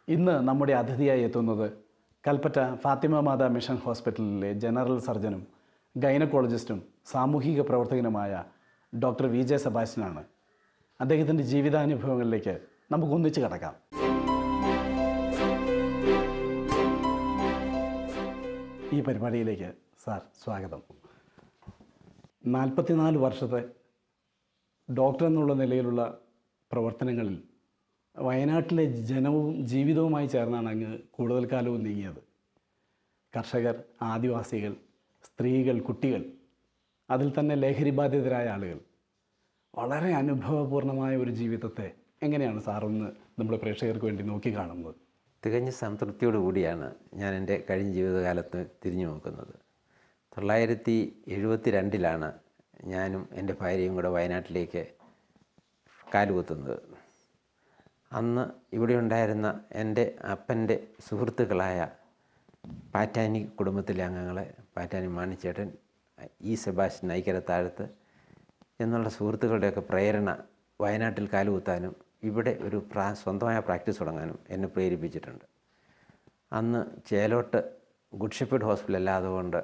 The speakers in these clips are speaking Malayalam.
ഇന്ന് നമ്മുടെ അതിഥിയായി എത്തുന്നത് കൽപ്പറ്റ ഫാത്തിമ മാതാ മിഷൻ ഹോസ്പിറ്റലിലെ ജനറൽ സർജനും ഗൈനക്കോളജിസ്റ്റും സാമൂഹിക പ്രവർത്തകനുമായ ഡോക്ടർ വി ജെ സെബാസ്റ്റ്യനാണ്. അദ്ദേഹത്തിൻ്റെ ജീവിതാനുഭവങ്ങളിലേക്ക് നമുക്ക് ഒന്നിച്ച് കടക്കാം. ഈ പരിപാടിയിലേക്ക് സാർ സ്വാഗതം. 44 വർഷത്തെ ഡോക്ടർ എന്നുള്ള നിലയിലുള്ള പ്രവർത്തനങ്ങളിൽ വയനാട്ടിലെ ജനവും ജീവിതവുമായി ചേർന്നാണ് അങ്ങ് കൂടുതൽ കാലവും നീങ്ങിയത്. കർഷകർ, ആദിവാസികൾ, സ്ത്രീകൾ, കുട്ടികൾ, അതിൽ തന്നെ ലഹരി ബാധിതരായ ആളുകൾ, വളരെ അനുഭവപൂർണമായ ഒരു ജീവിതത്തെ എങ്ങനെയാണ് സാറൊന്ന് നമ്മുടെ പ്രേക്ഷകർക്ക് വേണ്ടി നോക്കിക്കാണുന്നത്? തികഞ്ഞ സംതൃപ്തിയോടുകൂടിയാണ് ഞാൻ എൻ്റെ കഴിഞ്ഞ ജീവിതകാലത്ത് തിരിഞ്ഞു നോക്കുന്നത്. 1972 ഞാനും എൻ്റെ ഭാര്യയും കൂടെ വയനാട്ടിലേക്ക് കാലുകുത്തുന്നത്. അന്ന് ഇവിടെ ഉണ്ടായിരുന്ന എൻ്റെ അപ്പൻ്റെ സുഹൃത്തുക്കളായ പാറ്റാനി കുടുംബത്തിലെ അംഗങ്ങളെ, പാറ്റാനി മാണിച്ചേട്ടൻ, ഇ സെബാസ്റ്റ്യൻ ഐക്കരത്താഴത്ത് എന്നുള്ള സുഹൃത്തുക്കളുടെയൊക്കെ പ്രേരണ വയനാട്ടിൽ കാലുകുത്താനും ഇവിടെ ഒരു സ്വന്തമായ പ്രാക്ടീസ് തുടങ്ങാനും എന്നെ പ്രേരിപ്പിച്ചിട്ടുണ്ട്. അന്ന് ചേലോട്ട് ഗുഡ് ഷെപ്പേർഡ് ഹോസ്പിറ്റൽ അല്ലാതുകൊണ്ട്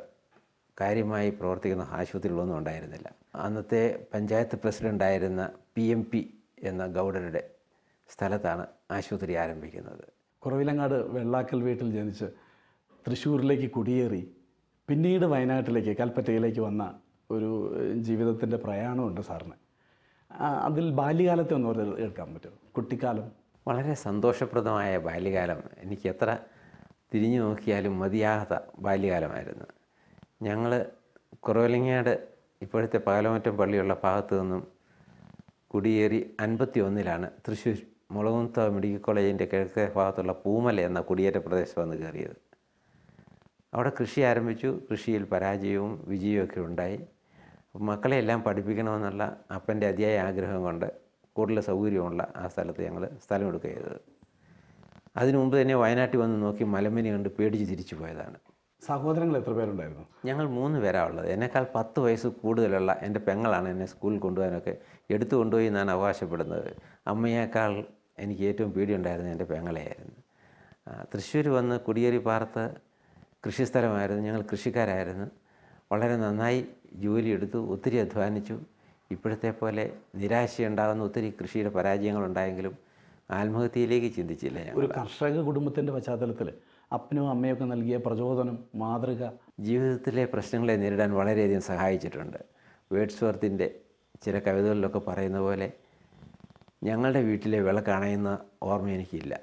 കാര്യമായി പ്രവർത്തിക്കുന്ന ആശുപത്രികളൊന്നും ഉണ്ടായിരുന്നില്ല. അന്നത്തെ പഞ്ചായത്ത് പ്രസിഡൻ്റായിരുന്ന PMP എന്ന ഗൗഡരുടെ സ്ഥലത്താണ് ആശുപത്രി ആരംഭിക്കുന്നത്. കുറവിലങ്ങാട് വെള്ളാക്കൽ വീട്ടിൽ ജനിച്ച് തൃശ്ശൂരിലേക്ക് കുടിയേറി പിന്നീട് വയനാട്ടിലേക്ക് കൽപ്പറ്റയിലേക്ക് വന്ന ഒരു ജീവിതത്തിൻ്റെ പ്രയാണമുണ്ട് സാറിന്. അതിൽ ബാല്യകാലത്തെ ഒന്ന് കേൾക്കാൻ പറ്റുമോ? കുട്ടിക്കാലം വളരെ സന്തോഷപ്രദമായ ബാല്യകാലം. എനിക്ക് എത്ര തിരിഞ്ഞു നോക്കിയാലും മതിയാകാത്ത ബാല്യകാലമായിരുന്നു. ഞങ്ങൾ കുറവിലങ്ങാട് ഇപ്പോഴത്തെ പാലമറ്റം പള്ളിയുള്ള ഭാഗത്തു നിന്നും കുടിയേറി 51 തൃശ്ശൂർ മുളകുന്ത മെഡിക്കൽ കോളേജിൻ്റെ കിഴക്കേ ഭാഗത്തുള്ള പൂമല എന്ന കുടിയേറ്റ പ്രദേശം വന്ന് കയറിയത്. അവിടെ കൃഷി ആരംഭിച്ചു. കൃഷിയിൽ പരാജയവും വിജയവും ഒക്കെ ഉണ്ടായി. മക്കളെയെല്ലാം പഠിപ്പിക്കണമെന്നുള്ള അപ്പൻ്റെ അതിയായ ആഗ്രഹം കൊണ്ട് കൂടുതൽ സൗകര്യമുള്ള ആ സ്ഥലത്ത് ഞങ്ങൾ സ്ഥലം എടുക്കുക ചെയ്തത്. അതിനു മുമ്പ് തന്നെ വയനാട്ടിൽ വന്ന് നോക്കി മലമ്പനി കണ്ട് പേടിച്ച് തിരിച്ചു പോയതാണ്. സഹോദരങ്ങൾ എത്ര പേരുണ്ടായിരുന്നു? ഞങ്ങൾ 3 പേരാണ് ഉള്ളത്. എന്നെക്കാൾ 10 വയസ്സ് കൂടുതലുള്ള എൻ്റെ പെങ്ങളാണ് എന്നെ സ്കൂളിൽ കൊണ്ടുപോകാനൊക്കെ എടുത്തു കൊണ്ടുപോയി എന്നാണ് അവകാശപ്പെടുന്നത്. അമ്മയേക്കാൾ എനിക്ക് ഏറ്റവും പേടിയുണ്ടായിരുന്നത് എൻ്റെ പെങ്ങളെയായിരുന്നു. തൃശ്ശൂർ വന്ന് കുടിയേറി പാർത്ത് കൃഷിസ്ഥലമായിരുന്നു. ഞങ്ങൾ കൃഷിക്കാരായിരുന്നു. വളരെ നന്നായി ജോലിയെടുത്തു, ഒത്തിരി അധ്വാനിച്ചു. ഇപ്പോഴത്തെ പോലെ നിരാശയുണ്ടാകുന്ന ഒത്തിരി കൃഷിയുടെ പരാജയങ്ങളുണ്ടായെങ്കിലും ആത്മഹത്യയിലേക്ക് ചിന്തിച്ചില്ല. ഒരു കർഷക കുടുംബത്തിൻ്റെ പശ്ചാത്തലത്തിൽ അപ്പനും അമ്മയൊക്കെ നൽകിയ പ്രചോദനം, മാതൃക ജീവിതത്തിലെ പ്രശ്നങ്ങളെ നേരിടാൻ വളരെയധികം സഹായിച്ചിട്ടുണ്ട്. വേഡ്സ്വർത്തിൻ്റെ ചില കവിതകളിലൊക്കെ പറയുന്ന പോലെ ഞങ്ങളുടെ വീട്ടിലെ വിളക്കണയുന്ന ഓർമ്മ എനിക്കില്ല.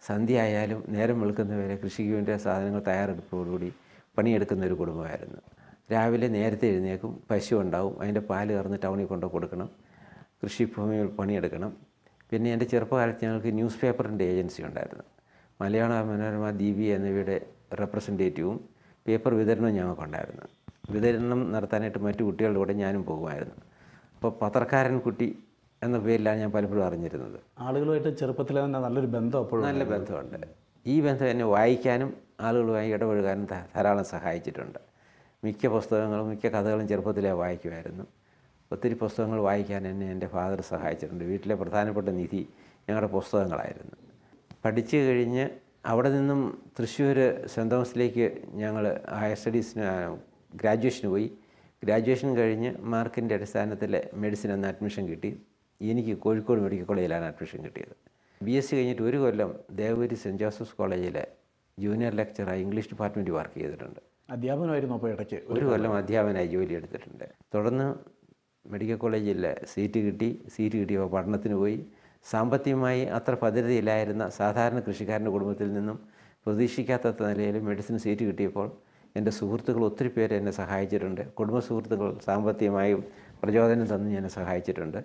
സന്ധ്യ ആയാലും നേരം വെളുക്കുന്നവരെ കൃഷിക്ക് വേണ്ടിയ സാധനങ്ങൾ തയ്യാറെടുപ്പോടുകൂടി പണിയെടുക്കുന്ന ഒരു കുടുംബമായിരുന്നു. രാവിലെ നേരത്തെ എഴുന്നേക്കും, പശു ഉണ്ടാവും, അതിൻ്റെ പാല് കറന്ന് ടൗണിൽ കൊണ്ട് കൊടുക്കണം, കൃഷിഭൂമിയിൽ പണിയെടുക്കണം. പിന്നെ എൻ്റെ ചെറുപ്പകാലത്ത് ഞങ്ങൾക്ക് ന്യൂസ് പേപ്പറിൻ്റെ ഏജൻസി ഉണ്ടായിരുന്നു. മലയാള മനോരമ, ദീപി എന്നിവയുടെ റെപ്രസെൻറ്റേറ്റീവും പേപ്പർ വിതരണവും ഞങ്ങൾക്കുണ്ടായിരുന്നു. വിതരണം നടത്താനായിട്ട് മറ്റു കുട്ടികളുടെ കൂടെ ഞാനും പോകുമായിരുന്നു. അപ്പോൾ പത്രക്കാരൻ കുട്ടി എന്ന പേരിലാണ് ഞാൻ പലപ്പോഴും അറിഞ്ഞിരുന്നത്. ആളുകളുമായിട്ട് ചെറുപ്പത്തിൽ തന്നെ നല്ലൊരു ബന്ധം, അപ്പോഴും നല്ല ബന്ധമുണ്ട്. ഈ ബന്ധം എന്നെ വായിക്കാനും ആളുകളുമായി ഇടപഴകാനും ധാരാളം സഹായിച്ചിട്ടുണ്ട്. മിക്ക പുസ്തകങ്ങളും മിക്ക കഥകളും ചെറുപ്പത്തിലേ വായിക്കുമായിരുന്നു. ഒത്തിരി പുസ്തകങ്ങൾ വായിക്കാൻ എന്നെ എൻ്റെ ഫാദർ സഹായിച്ചിട്ടുണ്ട്. വീട്ടിലെ പ്രധാനപ്പെട്ട നിധി ഞങ്ങളുടെ പുസ്തകങ്ങളായിരുന്നു. പഠിച്ചു കഴിഞ്ഞ് അവിടെ നിന്നും തൃശ്ശൂർ സെൻറ്റ് തോമസിലേക്ക് ഞങ്ങൾ ഹയർ സ്റ്റഡീസിന് ഗ്രാജുവേഷന് പോയി. ഗ്രാജുവേഷൻ കഴിഞ്ഞ് മാർക്കിൻ്റെ അടിസ്ഥാനത്തിൽ മെഡിസിൻ എന്ന അഡ്മിഷൻ കിട്ടി. എനിക്ക് കോഴിക്കോട് മെഡിക്കൽ കോളേജിലാണ് അഡ്മിഷൻ കിട്ടിയത്. BSc കഴിഞ്ഞിട്ട് 1 കൊല്ലം ദേവഗിരി സെൻറ്റ് ജോസഫ്സ് കോളേജിലെ ജൂനിയർ ലെക്ചറായി ഇംഗ്ലീഷ് ഡിപ്പാർട്ട്മെൻറ്റ് വർക്ക് ചെയ്തിട്ടുണ്ട്. അധ്യാപനമായിരുന്നു. അപ്പോൾ ഇടയ്ക്ക് 1 കൊല്ലം അധ്യാപനമായി ജോലി എടുത്തിട്ടുണ്ട്. തുടർന്ന് മെഡിക്കൽ കോളേജിൽ സീറ്റ് കിട്ടിയപ്പോൾ പഠനത്തിന് പോയി. സാമ്പത്തികമായി അത്ര ഭദ്രതയില്ലായിരുന്ന സാധാരണ കൃഷിക്കാരൻ്റെ കുടുംബത്തിൽ നിന്നും പ്രതീക്ഷിക്കാത്ത നിലയിൽ മെഡിസിൻ സീറ്റ് കിട്ടിയപ്പോൾ എൻ്റെ സുഹൃത്തുക്കൾ ഒത്തിരി പേര് എന്നെ സഹായിച്ചിട്ടുണ്ട്. കുടുംബ സുഹൃത്തുക്കൾ സാമ്പത്തികമായും പ്രചോദനം തന്ന് എന്നെ സഹായിച്ചിട്ടുണ്ട്.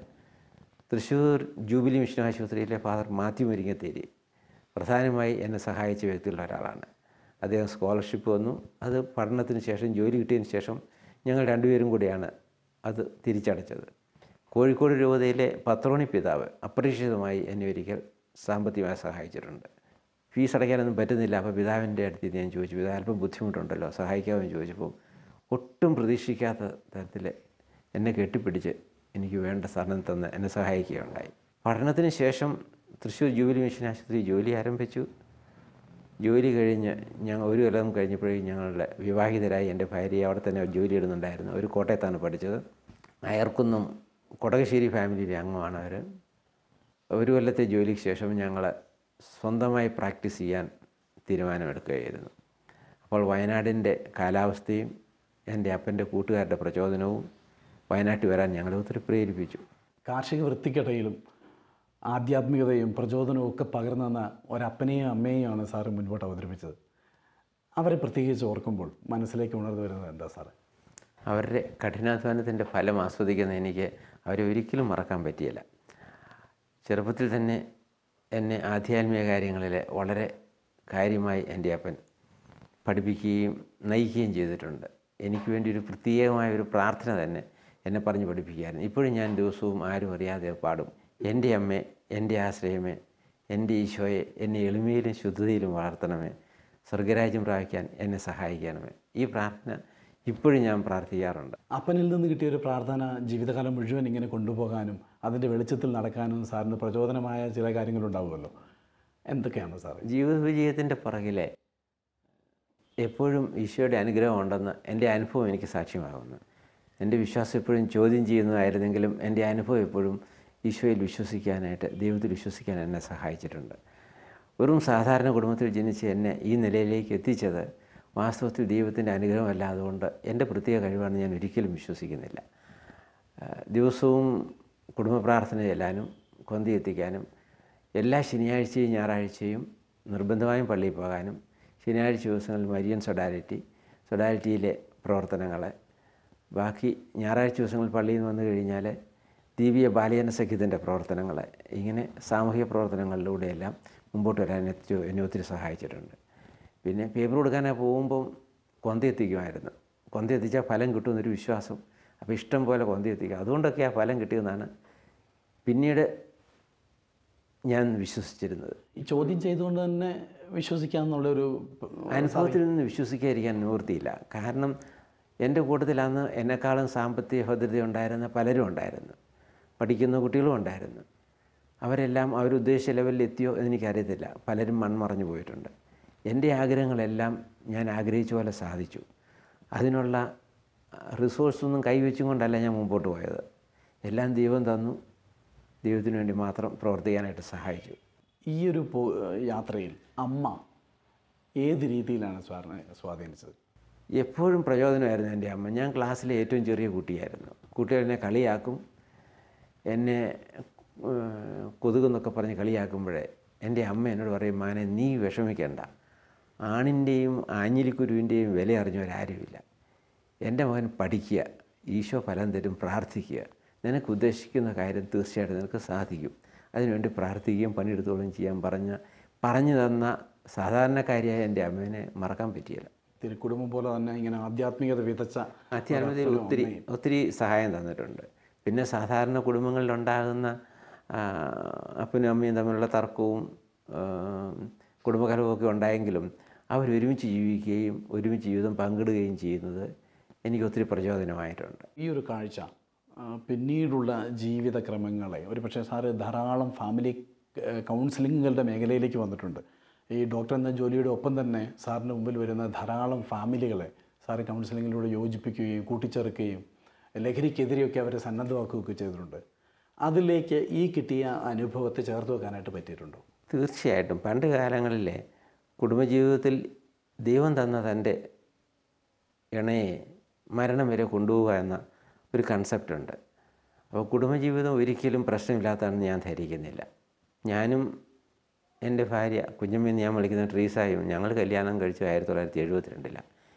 തൃശ്ശൂർ ജൂബിലി മിഷൻ ആശുപത്രിയിലെ ഫാദർ മാത്യു മുരിങ്ങത്തേരി പ്രധാനമായി എന്നെ സഹായിച്ച വ്യക്തികളുടെ ഒരാളാണ്. അദ്ദേഹം സ്കോളർഷിപ്പ് വന്നു. അത് പഠനത്തിന് ശേഷം, ജോലി കിട്ടിയതിന് ശേഷം ഞങ്ങൾ 2 പേരും കൂടിയാണ് അത് തിരിച്ചടച്ചത്. കോഴിക്കോട് രൂപതയിലെ പത്രോണി പിതാവ് അപ്രതീക്ഷിതമായി എന്നെ ഒരിക്കൽ സാമ്പത്തികമായി സഹായിച്ചിട്ടുണ്ട്. ഫീസ് അടയ്ക്കാനൊന്നും പറ്റുന്നില്ല. അപ്പോൾ പിതാവിൻ്റെ അടുത്ത് ഞാൻ ചോദിച്ചു, പിതാവ് അല്പം ബുദ്ധിമുട്ടുണ്ടല്ലോ, സഹായിക്കാമെന്ന് ചോദിച്ചപ്പോൾ ഒട്ടും പ്രതീക്ഷിക്കാത്ത തരത്തിൽ എന്നെ കെട്ടിപ്പിടിച്ച് എനിക്ക് വേണ്ട സാധനം തന്ന് എന്നെ സഹായിക്കുകയുണ്ടായി. പഠനത്തിന് ശേഷം തൃശ്ശൂർ ജൂബിലി മിഷൻ ആശുപത്രി ജോലി ആരംഭിച്ചു. ജോലി കഴിഞ്ഞ് ഞങ്ങൾ ഒരു കൊല്ലം കഴിഞ്ഞപ്പോഴേക്കും ഞങ്ങളുടെ വിവാഹിതരായി. എൻ്റെ ഭാര്യ അവിടെ തന്നെ ജോലി ഇടുന്നുണ്ടായിരുന്നു. ഒരു കോട്ടയത്താണ് പഠിച്ചത്. അയർക്കുന്നം കൊടകശ്ശേരി ഫാമിലിയിലെ അംഗമാണ് അവർ. ഒരു കൊല്ലത്തെ ജോലിക്ക് ശേഷം ഞങ്ങൾ സ്വന്തമായി പ്രാക്ടീസ് ചെയ്യാൻ തീരുമാനമെടുക്കുകയായിരുന്നു. അപ്പോൾ വയനാടിൻ്റെ കാലാവസ്ഥയും എൻ്റെ അപ്പൻ്റെ കൂട്ടുകാരുടെ പ്രചോദനവും വയനാട്ടിൽ വരാൻ ഞങ്ങളെ ഒത്തിരി പ്രേരിപ്പിച്ചു. കാർഷിക വൃത്തിക്കിടയിലും ആധ്യാത്മികതയും പ്രചോദനവും ഒക്കെ പകർന്നെന്ന ഒരപ്പനെയും അമ്മയെയുമാണ് സാറ് മുൻപോട്ട് അവതരിപ്പിച്ചത്. അവരെ പ്രത്യേകിച്ച് ഓർക്കുമ്പോൾ മനസ്സിലേക്ക് ഉണർന്നു വരുന്നത് എന്താ സാറേ? അവരുടെ കഠിനാധ്വാനത്തിൻ്റെ ഫലം ആസ്വദിക്കുന്ന എനിക്ക് അവരെ ഒരിക്കലും മറക്കാൻ പറ്റിയില്ല. ചെറുപ്പത്തിൽ തന്നെ എന്നെ ആധ്യാത്മിക കാര്യങ്ങളിൽ വളരെ കാര്യമായി എൻ്റെ അപ്പൻ പഠിപ്പിക്കുകയും നയിക്കുകയും ചെയ്തിട്ടുണ്ട്. എനിക്ക് വേണ്ടി ഒരു പ്രത്യേകമായ ഒരു പ്രാർത്ഥന തന്നെ എന്നെ പറഞ്ഞ് പഠിപ്പിക്കുകയായിരുന്നു. ഇപ്പോഴും ഞാൻ ദിവസവും ആരും അറിയാതെ പാടും: എൻ്റെ അമ്മേ, എൻ്റെ ആശ്രയമേ, എൻ്റെ ഈശോയെ, എന്നെ എളിമയിലും ശുദ്ധതയിലും വളർത്തണമേ, സ്വർഗരാജ്യം പ്രാപിക്കാൻ എന്നെ സഹായിക്കണമേ. ഈ പ്രാർത്ഥന ഇപ്പോഴും ഞാൻ പ്രാർത്ഥിക്കാറുണ്ട്. അപ്പനിൽ നിന്ന് കിട്ടിയൊരു പ്രാർത്ഥന ജീവിതകാലം മുഴുവൻ ഇങ്ങനെ കൊണ്ടുപോകാനും അതിൻ്റെ വെളിച്ചത്തിൽ നടക്കാനും സാറിന് പ്രചോദനമായ ചില കാര്യങ്ങളുണ്ടാവുമല്ലോ. എന്തൊക്കെയാണ് സാർ? ജീവിത വിജയത്തിൻ്റെ പുറകിലെ എപ്പോഴും ഈശോയുടെ അനുഗ്രഹം ഉണ്ടെന്ന് എൻ്റെ അനുഭവം എനിക്ക് സാക്ഷ്യമാകുന്നു. എൻ്റെ വിശ്വാസം എപ്പോഴും ചോദ്യം ചെയ്യുന്നതായിരുന്നെങ്കിലും എൻ്റെ അനുഭവം എപ്പോഴും ഈശോയിൽ വിശ്വസിക്കാനായിട്ട്, ദൈവത്തിൽ വിശ്വസിക്കാൻ എന്നെ സഹായിച്ചിട്ടുണ്ട്. വെറും സാധാരണ കുടുംബത്തിൽ ജനിച്ച് എന്നെ ഈ നിലയിലേക്ക് എത്തിച്ചത് വാസ്തവത്തിൽ ദൈവത്തിൻ്റെ അനുഗ്രഹമല്ല. അതുകൊണ്ട് എൻ്റെ പ്രത്യേക കഴിവാണ് ഞാൻ ഒരിക്കലും വിശ്വസിക്കുന്നില്ല. ദിവസവും കുടുംബ പ്രാർത്ഥന ചെല്ലാനും കൊന്തി എത്തിക്കാനും എല്ലാ ശനിയാഴ്ചയും ഞായറാഴ്ചയും നിർബന്ധമായും പള്ളിയിൽ പോകാനും ശനിയാഴ്ച ദിവസങ്ങളിൽ മരിയൻ സൊഡാലിറ്റിയിലെ പ്രവർത്തനങ്ങളെ, ബാക്കി ഞായറാഴ്ച ദിവസങ്ങളിൽ പള്ളിയിൽ നിന്ന് വന്നു കഴിഞ്ഞാൽ ദീപിക ബാലജന സഖ്യത്തിൻ്റെ പ്രവർത്തനങ്ങളെ, ഇങ്ങനെ സാമൂഹിക പ്രവർത്തനങ്ങളിലൂടെയെല്ലാം മുമ്പോട്ട് വരാൻ എന്നെ ഒത്തിരി സഹായിച്ചിട്ടുണ്ട്. പിന്നെ പേപ്പർ കൊടുക്കാനായി പോകുമ്പം കൊന്ത എത്തിക്കുമായിരുന്നു. കൊന്ത എത്തിച്ചാൽ ഫലം കിട്ടുമെന്നൊരു വിശ്വാസം. അപ്പോൾ ഇഷ്ടം പോലെ കൊന്ത എത്തിക്കുക. അതുകൊണ്ടൊക്കെ ആ ഫലം കിട്ടിയതെന്നാണ് പിന്നീട് ഞാൻ വിശ്വസിച്ചിരുന്നത്. ഈ ചോദ്യം ചെയ്തുകൊണ്ട് തന്നെ വിശ്വസിക്കാമെന്നുള്ളൊരു അനുഭവത്തിൽ നിന്ന് വിശ്വസിക്കാതിരിക്കാൻ നിവൃത്തിയില്ല. കാരണം എൻ്റെ കൂട്ടത്തിൽ അന്ന് എന്നെക്കാളും സാമ്പത്തിക ഭദ്രത ഉണ്ടായിരുന്ന പലരും ഉണ്ടായിരുന്നു. പഠിക്കുന്ന കുട്ടികളും ഉണ്ടായിരുന്നു. അവരെല്ലാം അവരുദ്ദേശിച്ച ലെവലിൽ എത്തിയോ എന്നെനിക്കറിയത്തില്ല. പലരും മൺമറഞ്ഞു പോയിട്ടുണ്ട്. എൻ്റെ ആഗ്രഹങ്ങളെല്ലാം ഞാൻ ആഗ്രഹിച്ച പോലെ സാധിച്ചു. അതിനുള്ള റിസോഴ്സൊന്നും കൈവച്ചും കൊണ്ടല്ല ഞാൻ മുമ്പോട്ട് പോയത്. എല്ലാം ദൈവം തന്നു. ദൈവത്തിന് വേണ്ടി മാത്രം പ്രവർത്തിക്കാനായിട്ട് സഹായിച്ചു. ഈ ഒരു യാത്രയിൽ അമ്മ ഏത് രീതിയിലാണ് സാറിനെ സ്വാധീനിച്ചത്? എപ്പോഴും പ്രചോദനമായിരുന്നു എൻ്റെ അമ്മ. ഞാൻ ക്ലാസ്സിലെ ഏറ്റവും ചെറിയ കുട്ടിയായിരുന്നു. കുട്ടികൾ എന്നെ കളിയാക്കും. എന്നെ കൊതുകെന്നൊക്കെ പറഞ്ഞ് കളിയാക്കുമ്പോഴേ എൻ്റെ അമ്മ എന്നോട് പറയും: മാനെ, നീ വിഷമിക്കേണ്ട. ആണിൻ്റെയും ആഞ്ഞിലിക്കുരുവിൻ്റെയും വില അറിഞ്ഞവരാരുമില്ല. എൻ്റെ മകൻ പഠിക്കുക, ഈശോ ഫലം തരും, പ്രാർത്ഥിക്കുക. നിനക്ക് ഉദ്ദേശിക്കുന്ന കാര്യം തീർച്ചയായിട്ടും നിനക്ക് സാധിക്കും. അതിനുവേണ്ടി പ്രാർത്ഥിക്കുകയും പണിയെടുത്തോളം ചെയ്യാൻ പറഞ്ഞു തന്ന സാധാരണക്കാരിയായ എൻ്റെ അമ്മേനെ മറക്കാൻ പറ്റിയില്ല. തിരുക്കുടുംബം പോലെ തന്നെ ഇങ്ങനെ ആധ്യാത്മികത വിതച്ച ആധ്യാത്മികതയിൽ ഒത്തിരി സഹായം തന്നിട്ടുണ്ട്. പിന്നെ സാധാരണ കുടുംബങ്ങളിലുണ്ടാകുന്ന അപ്പനും അമ്മയും തമ്മിലുള്ള തർക്കവും കുടുംബകലഹമൊക്കെ ഉണ്ടായെങ്കിലും അവരൊരുമിച്ച് ജീവിക്കുകയും ഒരുമിച്ച് ജീവിതം പങ്കിടുകയും ചെയ്യുന്നത് എനിക്ക് ഒത്തിരി പ്രചോദനമായിട്ടുണ്ട്. ഈ ഒരു കാഴ്ച പിന്നീടുള്ള ജീവിതക്രമങ്ങളെ ഒരു പക്ഷേ സാറ് ധാരാളം ഫാമിലി കൗൺസിലിങ്ങുകളുടെ മേഖലയിലേക്ക് വന്നിട്ടുണ്ട്. ഈ ഡോക്ടർ എന്ന ജോലിയുടെ ഒപ്പം തന്നെ സാറിന് മുമ്പിൽ വരുന്ന ധാരാളം ഫാമിലികളെ സാറ് കൗൺസിലിങ്ങിലൂടെ യോജിപ്പിക്കുകയും കൂട്ടിച്ചേർക്കുകയും ലഹരിക്കെതിരെയൊക്കെ അവരെ സന്നദ്ധമാക്കുകയൊക്കെ ചെയ്തിട്ടുണ്ട്. അതിലേക്ക് ഈ കിട്ടിയ അനുഭവത്തെ ചേർത്ത് വെക്കാനായിട്ട് പറ്റിയിട്ടുണ്ടോ? തീർച്ചയായിട്ടും. പണ്ട് കാലങ്ങളിലെ കുടുംബജീവിതത്തിൽ ദൈവം തന്ന തൻ്റെ ഇണയെ മരണം വരെ കൊണ്ടുപോവുക എന്ന ഒരു കൺസെപ്റ്റുണ്ട്. അപ്പോൾ കുടുംബജീവിതം ഒരിക്കലും പ്രശ്നമില്ലാത്തതാണെന്ന് ഞാൻ ധരിക്കുന്നില്ല. ഞാനും എൻ്റെ ഭാര്യ കുഞ്ഞമ്മയെന്ന് ഞാൻ വിളിക്കുന്ന ട്രീസായും ഞങ്ങൾ കല്യാണം കഴിച്ചു 1972.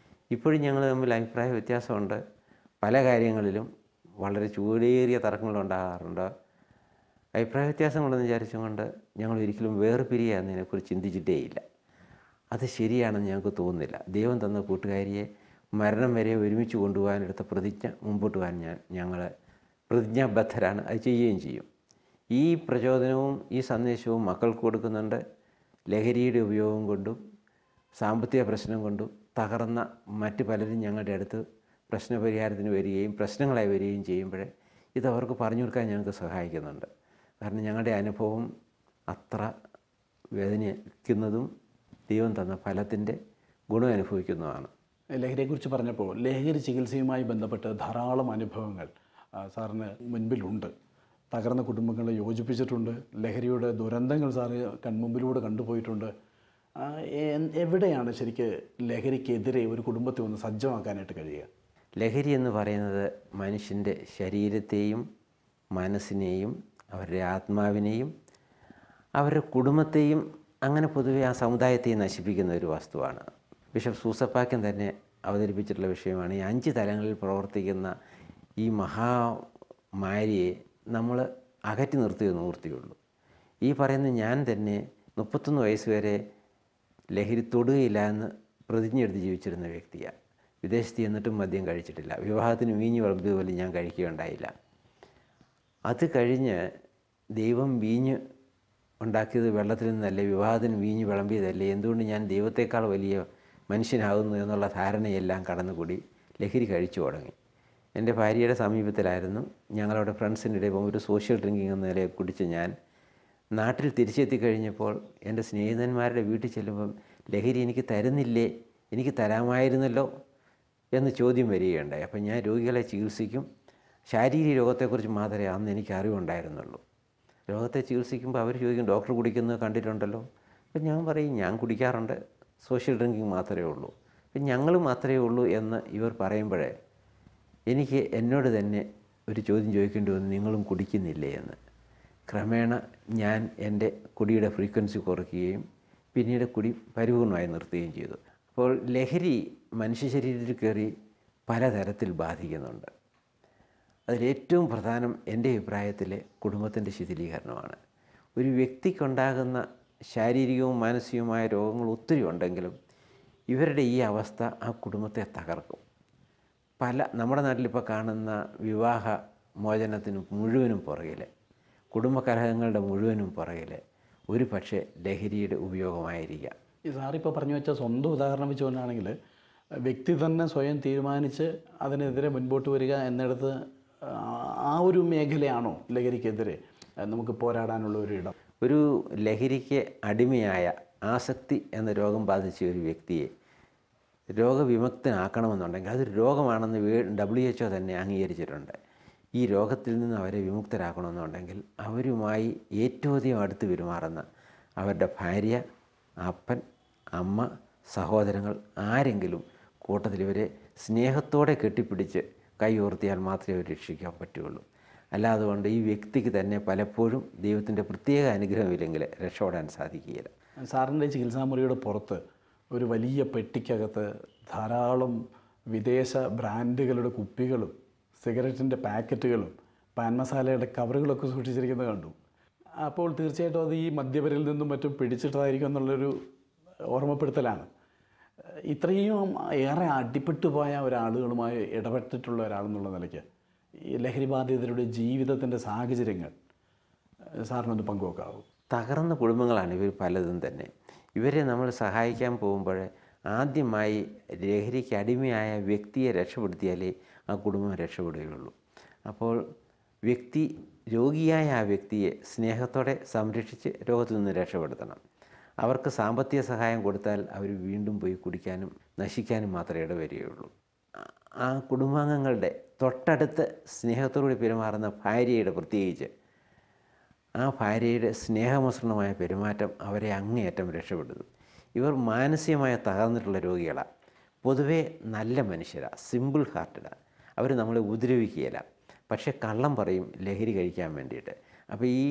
ഇപ്പോഴും ഞങ്ങൾ തമ്മിൽ അഭിപ്രായ വ്യത്യാസമുണ്ട്. പല കാര്യങ്ങളിലും വളരെ ചൂടേറിയ തർക്കങ്ങളുണ്ടാകാറുണ്ട്. അഭിപ്രായ വ്യത്യാസങ്ങളെന്ന് വിചാരിച്ചുകൊണ്ട് ഞങ്ങൾ ഒരിക്കലും വേർപിരിയുക എന്നതിനെക്കുറിച്ച് ചിന്തിച്ചിട്ടേയില്ല. അത് ശരിയാണെന്ന് ഞങ്ങൾക്ക് തോന്നുന്നില്ല. ദൈവം തന്ന കൂട്ടുകാരിയെ മരണം വരെ ഒരുമിച്ച് കൊണ്ടുപോകാനെടുത്ത പ്രതിജ്ഞ മുമ്പോട്ട് പോകാൻ ഞങ്ങൾ പ്രതിജ്ഞാബദ്ധരാണ്. അത് ചെയ്യുകയും ചെയ്യും. ഈ പ്രചോദനവും ഈ സന്ദേശവും മക്കൾക്ക് കൊടുക്കുന്നുണ്ട്. ലഹരിയുടെ ഉപയോഗം കൊണ്ടും സാമ്പത്തിക പ്രശ്നം കൊണ്ടും തകർന്ന മറ്റ് പലരും ഞങ്ങളുടെ അടുത്ത് പ്രശ്നപരിഹാരത്തിന് വരികയും പ്രശ്നങ്ങളായി വരികയും ചെയ്യുമ്പോൾ ഇതവർക്ക് പറഞ്ഞു കൊടുക്കാൻ ഞങ്ങൾക്ക് സഹായിക്കുന്നുണ്ട്. കാരണം ഞങ്ങളുടെ അനുഭവം അത്ര വേദനിക്കുന്നതും ദൈവം തന്ന ഫലത്തിൻ്റെ ഗുണം അനുഭവിക്കുന്നതാണ്. ലഹരിയെക്കുറിച്ച് പറഞ്ഞപ്പോൾ ലഹരി ചികിത്സയുമായി ബന്ധപ്പെട്ട് ധാരാളം അനുഭവങ്ങൾ സാറിന് മുൻപിലുണ്ട്. തകർന്ന കുടുംബങ്ങളെ യോജിപ്പിച്ചിട്ടുണ്ട്. ലഹരിയുടെ ദുരന്തങ്ങൾ സാറ് കൺമുമ്പിലൂടെ കണ്ടുപോയിട്ടുണ്ട്. എവിടെയാണ് ശരിക്ക് ലഹരിക്കെതിരെ ഒരു കുടുംബത്തെ ഒന്ന് സജ്ജമാക്കാനായിട്ട് കഴിയുക? ലഹരി എന്ന് പറയുന്നത് മനുഷ്യൻ്റെ ശരീരത്തെയും മനസ്സിനെയും അവരുടെ ആത്മാവിനെയും അവരുടെ കുടുംബത്തെയും അങ്ങനെ പൊതുവെ ആ സമുദായത്തെയും നശിപ്പിക്കുന്ന ഒരു വസ്തുവാണ്. ബിഷപ്പ് സൂസപ്പാക്യം തന്നെ അവതരിപ്പിച്ചിട്ടുള്ള വിഷയമാണ് ഈ 5 തലങ്ങളിൽ പ്രവർത്തിക്കുന്ന ഈ മഹാമാരിയെ നമ്മൾ അകറ്റി നിർത്തിയേ നിവൃത്തിയുള്ളൂ. ഈ പറയുന്ന ഞാൻ തന്നെ 31 വയസ്സ് വരെ ലഹരി തൊടുകയില്ല എന്ന് പ്രതിജ്ഞയെടുത്ത് ജീവിച്ചിരുന്ന വ്യക്തിയാണ്. വിദേശത്ത് ചെന്നിട്ടും മദ്യം കഴിച്ചിട്ടില്ല. വിവാഹത്തിന് വീഞ്ഞ് വിളമ്പിയതുപോലെ ഞാൻ കഴിക്കുകയുണ്ടായില്ല. അത് കഴിഞ്ഞ് ദൈവം വീഞ്ഞ് ഉണ്ടാക്കിയത് വെള്ളത്തിൽ നിന്നല്ലേ, വിവാഹത്തിന് വീഞ്ഞ് വിളമ്പിയതല്ലേ, എന്തുകൊണ്ട് ഞാൻ ദൈവത്തെക്കാൾ വലിയ മനുഷ്യനാകുന്നു എന്നുള്ള ധാരണയെല്ലാം കടന്നുകൂടി ലഹരി കഴിച്ചു തുടങ്ങി. എൻ്റെ ഭാര്യയുടെ സമീപത്തിലായിരുന്നു. ഞങ്ങളുടെ ഫ്രണ്ട്സിൻ്റെ ഇടയിൽ ഒരു സോഷ്യൽ ഡ്രിങ്കിങ് എന്ന നിലയിൽ കുടിച്ച് ഞാൻ നാട്ടിൽ തിരിച്ചെത്തി കഴിഞ്ഞപ്പോൾ എൻ്റെ സ്നേഹിതന്മാരുടെ വീട്ടിൽ ചെല്ലുമ്പം ലഹരി എനിക്ക് തരുന്നില്ലേ, എനിക്ക് തരാമായിരുന്നല്ലോ എന്ന് ചോദ്യം വരികയുണ്ടായി. അപ്പം ഞാൻ രോഗികളെ ചികിത്സിക്കും. ശാരീരിക രോഗത്തെക്കുറിച്ച് മാത്രമേ അന്ന് എനിക്ക് അറിവുണ്ടായിരുന്നുള്ളൂ. രോഗത്തെ ചികിത്സിക്കുമ്പോൾ അവർ ചോദിക്കും ഡോക്ടർ കുടിക്കുന്നത് കണ്ടിട്ടുണ്ടല്ലോ. അപ്പം ഞാൻ പറയും ഞാൻ കുടിക്കാറുണ്ട്, സോഷ്യൽ ഡ്രിങ്കിങ് മാത്രമേ ഉള്ളൂ. അപ്പം ഞങ്ങൾ മാത്രമേ ഉള്ളൂ എന്ന് ഇവർ പറയുമ്പോഴേ എനിക്ക് എന്നോട് തന്നെ ഒരു ചോദ്യം ചോദിക്കേണ്ടി വന്നു, നിങ്ങളും കുടിക്കുന്നില്ലേ എന്ന്. ക്രമേണ ഞാൻ എൻ്റെ കുടിയുടെ ഫ്രീക്വൻസി കുറയ്ക്കുകയും പിന്നീട് കുടി പരിപൂർണമായി നിർത്തുകയും ചെയ്തു. അപ്പോൾ ലഹരി മനുഷ്യ ശരീരത്തിൽ കയറി പലതരത്തിൽ ബാധിക്കുന്നുണ്ട്. അതിലേറ്റവും പ്രധാനം എൻ്റെ അഭിപ്രായത്തിൽ കുടുംബത്തിൻ്റെ ശിഥിലീകരണമാണ്. ഒരു വ്യക്തിക്കുണ്ടാകുന്ന ശാരീരികവും മാനസികവുമായ രോഗങ്ങൾ ഒത്തിരി ഉണ്ടെങ്കിലും ഇവരുടെ ഈ അവസ്ഥ ആ കുടുംബത്തെ തകർക്കും. നമ്മുടെ നാട്ടിലിപ്പോൾ കാണുന്ന വിവാഹ മോചനത്തിനും മുഴുവനും പുറകിൽ, കുടുംബകലഹങ്ങളുടെ മുഴുവനും പുറകിൽ ഒരു പക്ഷേ ലഹരിയുടെ ഉപയോഗമായിരിക്കാം. ഈ സാറിപ്പോൾ പറഞ്ഞു വെച്ച സ്വന്തം ഉദാഹരണം വെച്ചുകൊണ്ടാണെങ്കിൽ വ്യക്തി തന്നെ സ്വയം തീരുമാനിച്ച് അതിനെതിരെ മുൻപോട്ട് വരിക എന്നിടത്ത് ആ ഒരു മേഖലയാണോ ലഹരിക്കെതിരെ നമുക്ക് പോരാടാനുള്ള ഒരു ഇടം? ഒരു ലഹരിക്ക് അടിമയായ ആസക്തി എന്ന രോഗം ബാധിച്ച ഒരു വ്യക്തിയെ രോഗവിമുക്തനാക്കണമെന്നുണ്ടെങ്കിൽ അതൊരു രോഗമാണെന്ന് WHO തന്നെ അംഗീകരിച്ചിട്ടുണ്ട്. ഈ രോഗത്തിൽ നിന്ന് അവരെ വിമുക്തരാക്കണമെന്നുണ്ടെങ്കിൽ അവരുമായി ഏറ്റവും അധികം അടുത്ത് പെരുമാറുന്ന അവരുടെ ഭാര്യ, അപ്പൻ, അമ്മ, സഹോദരങ്ങൾ ആരെങ്കിലും കൂട്ടത്തിൽ ഇവരെ സ്നേഹത്തോടെ കെട്ടിപ്പിടിച്ച് കൈ ഉയർത്തിയാൽ മാത്രമേ അവർ രക്ഷിക്കാൻ പറ്റുകയുള്ളൂ. അല്ലാതെ കൊണ്ട് ഈ വ്യക്തിക്ക് തന്നെ പലപ്പോഴും ദൈവത്തിൻ്റെ പ്രത്യേക അനുഗ്രഹമില്ലെങ്കിൽ രക്ഷപ്പെടാൻ സാധിക്കുകയില്ല. സാറിൻ്റെ ചികിത്സാമുറിയുടെ പുറത്ത് ഒരു വലിയ പെട്ടിക്കകത്ത് ധാരാളം വിദേശ ബ്രാൻഡുകളുടെ കുപ്പികളും സിഗരറ്റിൻ്റെ പാക്കറ്റുകളും പാൻ മസാലയുടെ കവറുകളൊക്കെ സൂക്ഷിച്ചിരിക്കുന്നത് കണ്ടു. അപ്പോൾ തീർച്ചയായിട്ടും അത് ഈ മദ്യപരിൽ നിന്നും മറ്റും പിടിച്ചിട്ടതായിരിക്കും എന്നുള്ളൊരു ഓർമ്മപ്പെടുത്തലാണ്. ഇത്രയും ഏറെ അടിപ്പെട്ടു പോയ ഒരാളുകളുമായി ഇടപെട്ടിട്ടുള്ള ഒരാളെന്നുള്ള നിലയ്ക്ക് ഈ ലഹരി ബാധിതരുടെ ജീവിതത്തിൻ്റെ സാഹചര്യങ്ങൾ സാറിനൊന്ന് പങ്കുവെക്കാവൂ? തകർന്ന കുടുംബങ്ങളാണ് ഇവർ പലതും തന്നെ. ഇവരെ നമ്മൾ സഹായിക്കാൻ പോകുമ്പോൾ ആദ്യമായി ലഹരിക്ക് അടിമയായ വ്യക്തിയെ രക്ഷപ്പെടുത്തിയാലേ ആ കുടുംബം രക്ഷപ്പെടുകയുള്ളൂ. അപ്പോൾ രോഗിയായ ആ വ്യക്തിയെ സ്നേഹത്തോടെ സംരക്ഷിച്ച് രോഗത്തിൽ നിന്ന് രക്ഷപ്പെടുത്തണം. അവർക്ക് സാമ്പത്തിക സഹായം കൊടുത്താൽ അവർ വീണ്ടും പോയി കുടിക്കാനും നശിക്കാനും മാത്രമേ ഇടവരികയുള്ളൂ. ആ കുടുംബാംഗങ്ങളുടെ തൊട്ടടുത്ത് സ്നേഹത്തോടുകൂടി പെരുമാറുന്ന ഭാര്യയുടെ പ്രത്യേകിച്ച് ആ ഭാര്യയുടെ സ്നേഹമസൃണമായ പെരുമാറ്റം അവരെ അങ്ങേയറ്റം രക്ഷപ്പെടുന്നു. ഇവർ മാനസികമായ തകർന്നിട്ടുള്ള രോഗികളാണ്. പൊതുവേ നല്ല മനുഷ്യരാണ്, സിമ്പിൾ ഹാർട്ടഡാണ്. അവർ നമ്മളെ ഉപദ്രവിക്കുകയില്ല, പക്ഷേ കള്ളം പറയും ലഹരി കഴിക്കാൻ വേണ്ടിയിട്ട്. അപ്പോൾ ഈ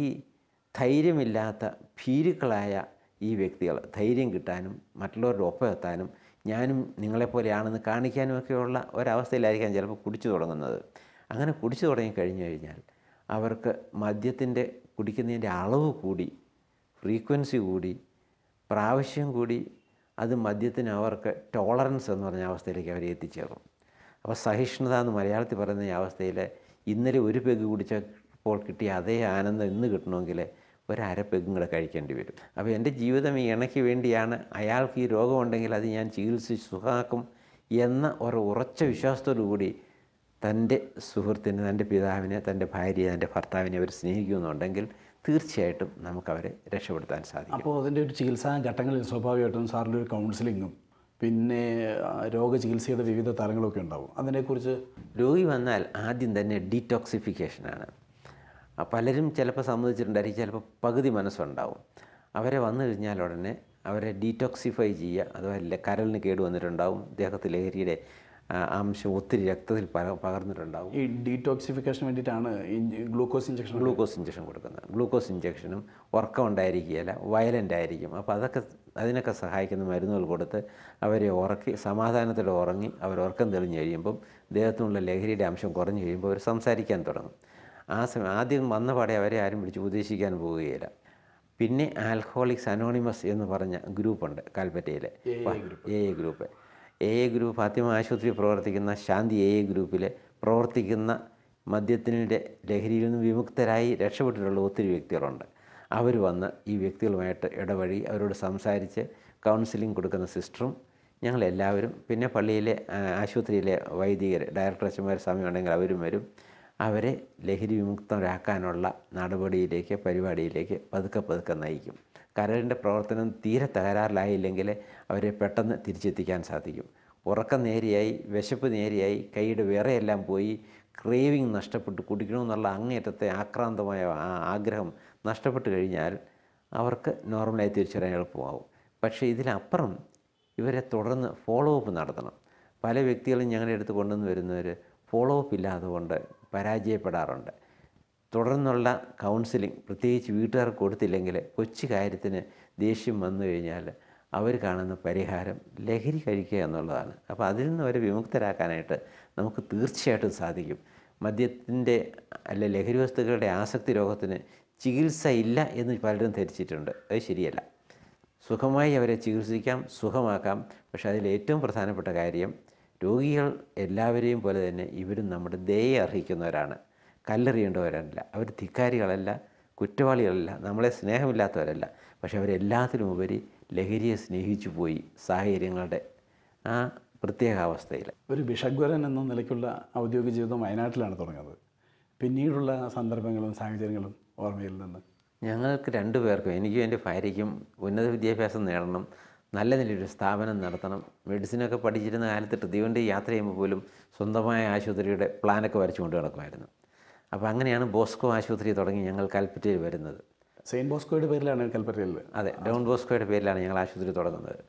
ധൈര്യമില്ലാത്ത ഭീരുക്കളായ ഈ വ്യക്തികൾ ധൈര്യം കിട്ടാനും മറ്റുള്ളവരുടെ ഒപ്പം എത്താനും ഞാനും നിങ്ങളെപ്പോലെയാണെന്ന് കാണിക്കാനുമൊക്കെയുള്ള ഒരവസ്ഥയിലായിരിക്കാം ചിലപ്പോൾ കുടിച്ചു തുടങ്ങുന്നത്. അങ്ങനെ കുടിച്ചു തുടങ്ങിക്കഴിഞ്ഞു കഴിഞ്ഞാൽ അവർക്ക് മദ്യത്തിൻ്റെ കുടിക്കുന്നതിൻ്റെ അളവ് കൂടി, ഫ്രീക്വൻസി കൂടി, പ്രാവശ്യം കൂടി, അത് മദ്യത്തിന് അവർക്ക് ടോളറൻസ് എന്ന് പറഞ്ഞ അവസ്ഥയിലേക്ക് അവർ എത്തിച്ചേർന്നു. അപ്പോൾ സഹിഷ്ണുത എന്ന് മലയാളത്തിൽ പറയുന്ന ഈ അവസ്ഥയിൽ ഇന്നലെ ഒരു പെഗ് കുടിച്ചപ്പോൾ കിട്ടിയ അതേ ആനന്ദം ഇന്ന് കിട്ടണമെങ്കിൽ ഒരര പെഗും കൂടെ കഴിക്കേണ്ടി വരും. അപ്പോൾ എൻ്റെ ജീവിതം ഈ ഇണയ്ക്ക് വേണ്ടിയാണ്, അയാൾക്ക് ഈ രോഗമുണ്ടെങ്കിൽ അത് ഞാൻ ചികിത്സിച്ച് സുഖമാക്കും എന്ന ഒരു ഉറച്ച വിശ്വാസത്തോടു കൂടി തൻ്റെ സുഹൃത്തിനെ, തൻ്റെ പിതാവിനെ, തൻ്റെ ഭാര്യയെ, തൻ്റെ ഭർത്താവിനെ അവർ സ്നേഹിക്കുന്നുണ്ടെങ്കിൽ തീർച്ചയായിട്ടും നമുക്കവരെ രക്ഷപ്പെടുത്താൻ സാധിക്കും. അപ്പോൾ അതിൻ്റെ ഒരു ചികിത്സാ ഘട്ടങ്ങളിൽ സ്വാഭാവികമായിട്ടും സാറിൻ്റെ ഒരു കൗൺസിലിങ്ങും പിന്നെ രോഗചികിത്സയുടെ വിവിധ തലങ്ങളൊക്കെ ഉണ്ടാവും. അതിനെക്കുറിച്ച് രോഗി വന്നാൽ ആദ്യം തന്നെ ഡീടോക്സിഫിക്കേഷനാണ്. പലരും ചിലപ്പോൾ സമ്മതിച്ചിട്ടുണ്ടായിരിക്കും, ചിലപ്പോൾ പകുതി മനസ്സുണ്ടാവും. അവരെ വന്നു കഴിഞ്ഞാൽ ഉടനെ അവരെ ഡീടോക്സിഫൈ ചെയ്യുക, അഥവാ കരളിന് കേട് വന്നിട്ടുണ്ടാവും, ദേഹത്ത് ലഹരിയുടെ അംശം ഒത്തിരി രക്തത്തിൽ പകർന്നിട്ടുണ്ടാവും. ഈ ഡീടോക്സിഫിക്കേഷന് വേണ്ടിയിട്ടാണ് ഗ്ലൂക്കോസ് ഇഞ്ചക്ഷൻ കൊടുക്കുന്നത്. ഗ്ലൂക്കോസ് ഇഞ്ചക്ഷനും ഉറക്കം ഉണ്ടായിരിക്കുകയില്ല, വയലൻ്റ് ആയിരിക്കും. അപ്പോൾ അതിനൊക്കെ സഹായിക്കുന്ന മരുന്നുകൾ കൊടുത്ത് അവരെ ഉറക്കി സമാധാനത്തോടെ ഉറങ്ങി അവർ ഉറക്കം തെളിഞ്ഞ് കഴിയുമ്പം ദേഹത്തിനുള്ള ലഹരിയുടെ അംശം കുറഞ്ഞു കഴിയുമ്പോൾ അവർ സംസാരിക്കാൻ തുടങ്ങും. ആ സമയം ആദ്യം വന്ന പാടെ അവരെ ആരും പിടിച്ച് ഉപദേശിക്കാൻ പോവുകയില്ല. പിന്നെ ആൽക്കഹോളിക്സ് അനോണിമസ് എന്ന് പറഞ്ഞ ഗ്രൂപ്പുണ്ട് കാൽപ്പറ്റയിലെ എ ഗ്രൂപ്പ് ഫാത്തിമ ആശുപത്രി പ്രവർത്തിക്കുന്ന ശാന്തി എ ഗ്രൂപ്പിൽ പ്രവർത്തിക്കുന്ന മദ്യത്തിൻ്റെ ലഹരിയിൽ നിന്ന് വിമുക്തരായി രക്ഷപ്പെട്ടിട്ടുള്ള ഒത്തിരി വ്യക്തികളുണ്ട്. അവർ വന്ന് ഈ വ്യക്തികളുമായിട്ട് ഇടവഴി അവരോട് സംസാരിച്ച് കൗൺസിലിംഗ് കൊടുക്കുന്ന സിസ്റ്ററും ഞങ്ങളെല്ലാവരും, പിന്നെ പള്ളിയിലെ ആശുപത്രിയിലെ വൈദികർ ഡയറക്ടർ അച്ഛന്മാർ സമയമുണ്ടെങ്കിൽ അവരും വരും. അവരെ ലഹരി വിമുക്തരാക്കാനുള്ള പരിപാടിയിലേക്ക് പതുക്കെ നയിക്കും. കരളിൻ്റെ പ്രവർത്തനം തീരെ തകരാറിലായില്ലെങ്കിൽ അവരെ പെട്ടെന്ന് തിരിച്ചെത്തിക്കാൻ സാധിക്കും. ഉറക്കം നേരെയായി, വിശപ്പ് നേരെയായി, കൈയുടെ വിറയെല്ലാം പോയി, ക്രേവിങ് നഷ്ടപ്പെട്ട് കുടിക്കണമെന്നുള്ള അങ്ങേറ്റത്തെ ആക്രാന്തമായ ആഗ്രഹം നഷ്ടപ്പെട്ട് കഴിഞ്ഞാൽ അവർക്ക് നോർമലായി തിരിച്ചു വരാൻ എളുപ്പമാവും. പക്ഷേ ഇതിലപ്പുറം ഇവരെ തുടർന്ന് ഫോളോ അപ്പ് നടത്തണം. പല വ്യക്തികളും ഞങ്ങളുടെ അടുത്ത് കൊണ്ടുവന്ന് വരുന്നവർ ഫോളോ അപ്പ് ഇല്ലാതെ കൊണ്ട് പരാജയപ്പെടാറുണ്ട്. തുടർന്നുള്ള കൗൺസിലിംഗ് പ്രത്യേകിച്ച് വീട്ടുകാർക്ക് കൊടുത്തില്ലെങ്കിൽ കൊച്ചു കാര്യത്തിന് ദേഷ്യം വന്നു കഴിഞ്ഞാൽ അവർ കാണുന്ന പരിഹാരം ലഹരി കഴിക്കുക എന്നുള്ളതാണ്. അപ്പോൾ അതിൽ നിന്ന് അവരെ വിമുക്തരാക്കാനായിട്ട് നമുക്ക് തീർച്ചയായിട്ടും സാധിക്കും. മദ്യത്തിൻ്റെ ലഹരി വസ്തുക്കളുടെ ആസക്തി രോഗത്തിന് ചികിത്സ ഇല്ല എന്ന് പലരും ധരിച്ചിട്ടുണ്ട്. അത് ശരിയല്ല. സുഖമായി അവരെ ചികിത്സിക്കാം, സുഖമാക്കാം. പക്ഷേ അതിലേറ്റവും പ്രധാനപ്പെട്ട കാര്യം രോഗികൾ എല്ലാവരെയും പോലെ തന്നെ ഇവരും നമ്മുടെ ദയെ അർഹിക്കുന്നവരാണ്, കല്ലെറിയേണ്ടവരല്ല. അവർ ധിക്കാരികളല്ല, കുറ്റവാളികളല്ല, നമ്മളെ സ്നേഹമില്ലാത്തവരല്ല. പക്ഷെ അവരെല്ലാത്തിനും ഉപരി ലഹരിയെ സ്നേഹിച്ചു പോയി സാഹചര്യങ്ങളുടെ ആ പ്രത്യേക അവസ്ഥയിൽ. ഒരു ബിഷഗ്വരൻ എന്ന നിലയ്ക്കുള്ള ഔദ്യോഗിക ജീവിതം വയനാട്ടിലാണ് തുടങ്ങുന്നത്. പിന്നീടുള്ള സന്ദർഭങ്ങളും സാഹചര്യങ്ങളും ഓർമ്മയിൽ നിന്ന് ഞങ്ങൾക്ക് രണ്ടുപേർക്കും, എനിക്കും എൻ്റെ ഭാര്യയ്ക്കും ഉന്നത വിദ്യാഭ്യാസം നേടണം, നല്ല നിലയൊരു സ്ഥാപനം നടത്തണം. മെഡിസിനൊക്കെ പഠിച്ചിരുന്ന കാലത്ത് തീവണ്ടി യാത്ര ചെയ്യുമ്പോൾ പോലും സ്വന്തമായ ആശുപത്രിയുടെ പ്ലാനൊക്കെ വരച്ചു കൊണ്ട് നടക്കുമായിരുന്നു. അപ്പോൾ അങ്ങനെയാണ് ബോസ്കോ ആശുപത്രി തുടങ്ങി ഞങ്ങൾ കൽപ്പറ്റയിൽ വരുന്നത്. സെയിൻറ്റ് ബോസ്കോയുടെ പേരിലാണ് കൽപ്പറ്റയിൽ? അതെ, ഡോൺ ബോസ്കോയുടെ പേരിലാണ് ഞങ്ങൾ ആശുപത്രി തുടങ്ങുന്നത്.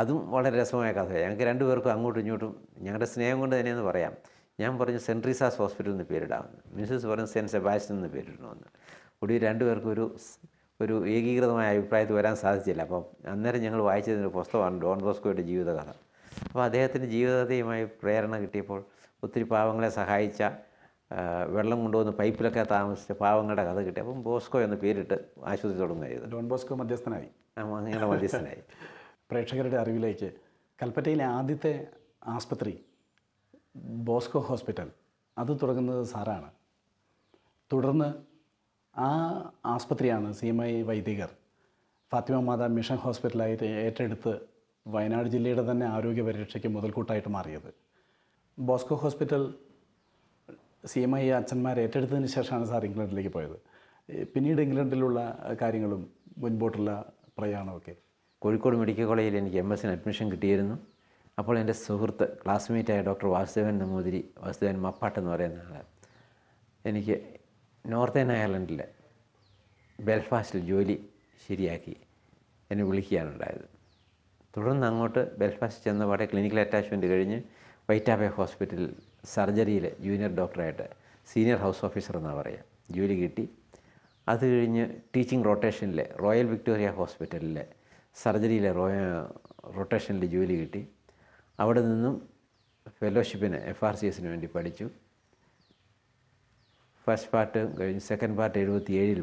അതും വളരെ രസമായ കഥയാണ്. ഞങ്ങൾക്ക് രണ്ടുപേർക്കും അങ്ങോട്ടും ഇങ്ങോട്ടും ഞങ്ങളുടെ സ്നേഹം കൊണ്ട് തന്നെയെന്ന് പറയാം. ഞാൻ പറഞ്ഞു സെൻറ്റ് ട്രീസാസ് ഹോസ്പിറ്റൽ എന്ന് പേരിടാമെന്ന്, മിസ്സസ് പറഞ്ഞു സെൻറ്റ് സെബാസ്റ്റ്യൻ എന്ന് പേരിടണമെന്ന്. ഒടുവിൽ രണ്ടുപേർക്കും ഒരു ഏകീകൃതമായ അഭിപ്രായത്തിൽ വരാൻ സാധിച്ചില്ല. അപ്പം അന്നേരം ഞങ്ങൾ വായിച്ചതിൻ്റെ പുസ്തകമാണ് ഡോൺ ബോസ്കോയുടെ ജീവിതകഥ. അപ്പോൾ അദ്ദേഹത്തിൻ്റെ ജീവിതകഥയുമായി പ്രേരണ കിട്ടിയപ്പോൾ ഒത്തിരി പാവങ്ങളെ സഹായിച്ച, വെള്ളം കൊണ്ടുവന്ന് പൈപ്പിലൊക്കെ താമസിച്ച പാവങ്ങളുടെ കഥ കിട്ടി. അപ്പം ബോസ്കോ എന്ന പേരിട്ട് ആശുപത്രി തുടങ്ങുക ചെയ്തു. ഡോൺ ബോസ്കോ മധ്യസ്ഥനായി. അങ്ങനെ മധ്യസ്ഥനായി. പ്രേക്ഷകരുടെ അറിവിലേക്ക്, കൽപ്പറ്റയിലെ ആദ്യത്തെ ആസ്പത്രി ബോസ്കോ ഹോസ്പിറ്റൽ, അത് തുടങ്ങുന്നത് സാറാണ്. തുടർന്ന് ആ ആസ്പത്രിയാണ് CMI വൈദികർ ഫാത്തിമ മാതാ മിഷൻ ഹോസ്പിറ്റലായിട്ട് ഏറ്റെടുത്ത് വയനാട് ജില്ലയുടെ തന്നെ ആരോഗ്യ പരിരക്ഷയ്ക്ക് മുതൽക്കൂട്ടായിട്ട് മാറിയത്. ബോസ്കോ ഹോസ്പിറ്റൽ CMI അച്ഛന്മാർ ഏറ്റെടുത്തതിന് ശേഷമാണ് സാർ ഇംഗ്ലണ്ടിലേക്ക് പോയത്. പിന്നീട് ഇംഗ്ലണ്ടിലുള്ള കാര്യങ്ങളും മുൻപോട്ടുള്ള പ്രയാണമൊക്കെ? കോഴിക്കോട് മെഡിക്കൽ കോളേജിൽ എനിക്ക് MS അഡ്മിഷൻ കിട്ടിയിരുന്നു. അപ്പോൾ എൻ്റെ സുഹൃത്ത്, ക്ലാസ്മേറ്റായ ഡോക്ടർ വാസുദേവൻ നമ്പൂതിരി, വാസുദേവൻ മപ്പാട്ട് എന്ന് പറയുന്ന ആൾ, എനിക്ക് നോർത്തേൺ അയർലൻഡിൽ ബെൽഫാസ്റ്റിൽ ജോലി ശരിയാക്കി എന്നെ വിളിക്കുകയാണുണ്ടായത്. തുടർന്ന് അങ്ങോട്ട് ബെൽഫാസ്റ്റ് ചെന്നപാടെ ക്ലിനിക്കൽ അറ്റാച്ച്മെൻറ്റ് കഴിഞ്ഞ് വൈറ്റാബേ ഹോസ്പിറ്റലിൽ സർജറിയിൽ ജൂനിയർ ഡോക്ടറായിട്ട്, സീനിയർ ഹൗസ് ഓഫീസർ എന്നാണ് പറയുക, ജോലി കിട്ടി. അത് കഴിഞ്ഞ് ടീച്ചിങ് റൊട്ടേഷനിൽ റോയൽ വിക്ടോറിയ ഹോസ്പിറ്റലിൽ സർജറിയിലെ റൊട്ടേഷനിൽ ജോലി കിട്ടി. അവിടെ നിന്നും ഫെലോഷിപ്പിന് FRCSന് വേണ്ടി പഠിച്ചു. ഫസ്റ്റ് പാർട്ട് കഴിഞ്ഞ് സെക്കൻഡ് പാർട്ട് 77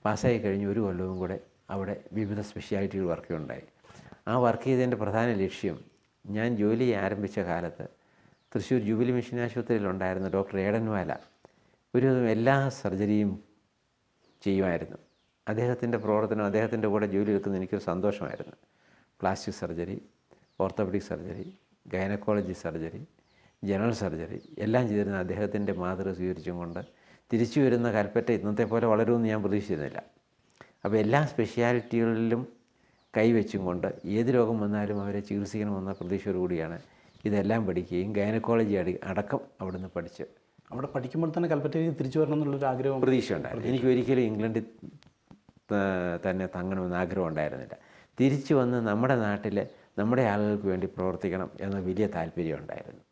പാസ്സായി കഴിഞ്ഞ് ഒരു കൊല്ലവും കൂടെ അവിടെ വിവിധ സ്പെഷ്യാലിറ്റികൾ വർക്കുണ്ടായി. ആ വർക്ക് ചെയ്തതിൻ്റെ പ്രധാന ലക്ഷ്യം, ഞാൻ ജോലി ആരംഭിച്ച കാലത്ത് തൃശ്ശൂർ ജൂബിലി മിഷൻ ആശുപത്രിയിലുണ്ടായിരുന്ന ഡോക്ടർ ഏടൻവാല ഒരുവിധം എല്ലാ സർജറിയും ചെയ്യുമായിരുന്നു. അദ്ദേഹത്തിൻ്റെ പ്രവർത്തനം, അദ്ദേഹത്തിൻ്റെ കൂടെ ജോലി എടുക്കുന്ന എനിക്കൊരു സന്തോഷമായിരുന്നു. Plastic surgery, orthopaedic surgery, gynaecology surgery, general surgery എല്ലാം ചെയ്തിരുന്ന അദ്ദേഹത്തിൻ്റെ മാതൃക സ്വീകരിച്ചും കൊണ്ട് തിരിച്ചു വരുന്ന കൽപ്പറ്റ ഇന്നത്തെ പോലെ വളരുമെന്ന് ഞാൻ പ്രതീക്ഷിച്ചിരുന്നില്ല. അപ്പോൾ എല്ലാ സ്പെഷ്യാലിറ്റികളിലും കൈവച്ചും കൊണ്ട് ഏത് രോഗം വന്നാലും അവരെ ചികിത്സിക്കണമെന്ന പ്രതീക്ഷയോടുകൂടിയാണ് ഇതെല്ലാം പഠിക്കുകയും ഗൈനക്കോളജി അടക്കം അവിടുന്ന് പഠിച്ച് അവിടെ പഠിക്കുമ്പോൾ തന്നെ കൽപ്പറ്റയിൽ തിരിച്ചു വരണം എന്നുള്ളൊരു ആഗ്രഹം പ്രതീക്ഷ ഉണ്ടായിരുന്നു. എനിക്ക് ഒരിക്കലും ഇംഗ്ലണ്ടിൽ തന്നെ തങ്ങണമെന്ന് ആഗ്രഹം ഉണ്ടായിരുന്നില്ല. തിരിച്ചു വന്ന് നമ്മുടെ നാട്ടിൽ നമ്മുടെ ആളുകൾക്ക് വേണ്ടി പ്രവർത്തിക്കണം എന്ന വലിയ താല്പര്യം ഉണ്ടായിരുന്നു.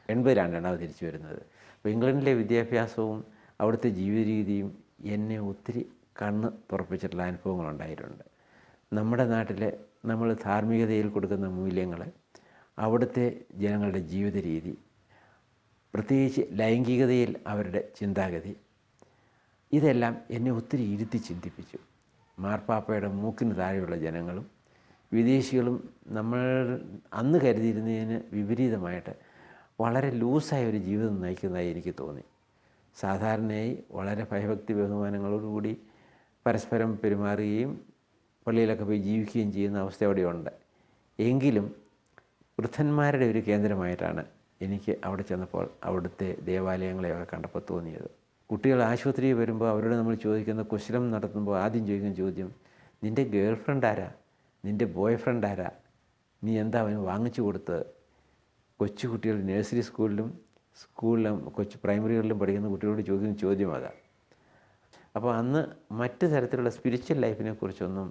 80-ലാണ് രണ്ടാമത് തിരിച്ചു വരുന്നത്. അപ്പോൾ ഇംഗ്ലണ്ടിലെ വിദ്യാഭ്യാസവും അവിടുത്തെ ജീവിത രീതിയും എന്നെ ഒത്തിരി കണ്ണ് തുറപ്പിച്ചിട്ടുള്ള അനുഭവങ്ങളുണ്ടായിട്ടുണ്ട്. നമ്മുടെ നാട്ടിലെ നമ്മൾ ധാർമ്മികതയിൽ കൊടുക്കുന്ന മൂല്യങ്ങൾ, അവിടുത്തെ ജനങ്ങളുടെ ജീവിത രീതി, പ്രത്യേകിച്ച് ലൈംഗികതയിൽ അവരുടെ ചിന്താഗതി, ഇതെല്ലാം എന്നെ ഒത്തിരി ഇരുത്തി ചിന്തിപ്പിച്ചു. മാർപ്പാപ്പയുടെ മൂക്കിന് താഴെയുള്ള ജനങ്ങളും വിദേശികളും നമ്മൾ അന്ന് കരുതിയിരുന്നതിന് വിപരീതമായിട്ട് വളരെ ലൂസായ ഒരു ജീവിതം നയിക്കുന്നതായി എനിക്ക് തോന്നി. സാധാരണയായി വളരെ ഭയഭക്തി ബഹുമാനങ്ങളോടുകൂടി പരസ്പരം പെരുമാറുകയും പള്ളിയിലൊക്കെ പോയി ജീവിക്കുകയും ചെയ്യുന്ന അവസ്ഥ അവിടെയുണ്ട്. എങ്കിലും വൃദ്ധന്മാരുടെ ഒരു കേന്ദ്രമായിട്ടാണ് എനിക്ക് അവിടെ ചെന്നപ്പോൾ അവിടുത്തെ ദേവാലയങ്ങളെയൊക്കെ കണ്ടപ്പോൾ തോന്നിയത്. കുട്ടികൾ ആശുപത്രിയിൽ വരുമ്പോൾ അവരോട് നമ്മൾ ചോദിക്കുന്ന കുശലം നടത്തുമ്പോൾ ആദ്യം ചോദിക്കുന്ന ചോദ്യം, നിൻ്റെ ഗേൾ ഫ്രണ്ട് ആരാ, നിൻ്റെ ബോയ് ഫ്രണ്ട് ആരാ, നീ എന്താ അവന് വാങ്ങിച്ചു കൊടുത്തത്? കൊച്ചു കുട്ടികൾ നഴ്സറി സ്കൂളിലും കൊച്ചു പ്രൈമറികളിലും പഠിക്കുന്ന കുട്ടികളോട് ചോദിക്കുന്ന ചോദ്യം അതാണ്. അപ്പോൾ അന്ന് മറ്റ് തരത്തിലുള്ള സ്പിരിച്വൽ ലൈഫിനെ കുറിച്ചൊന്നും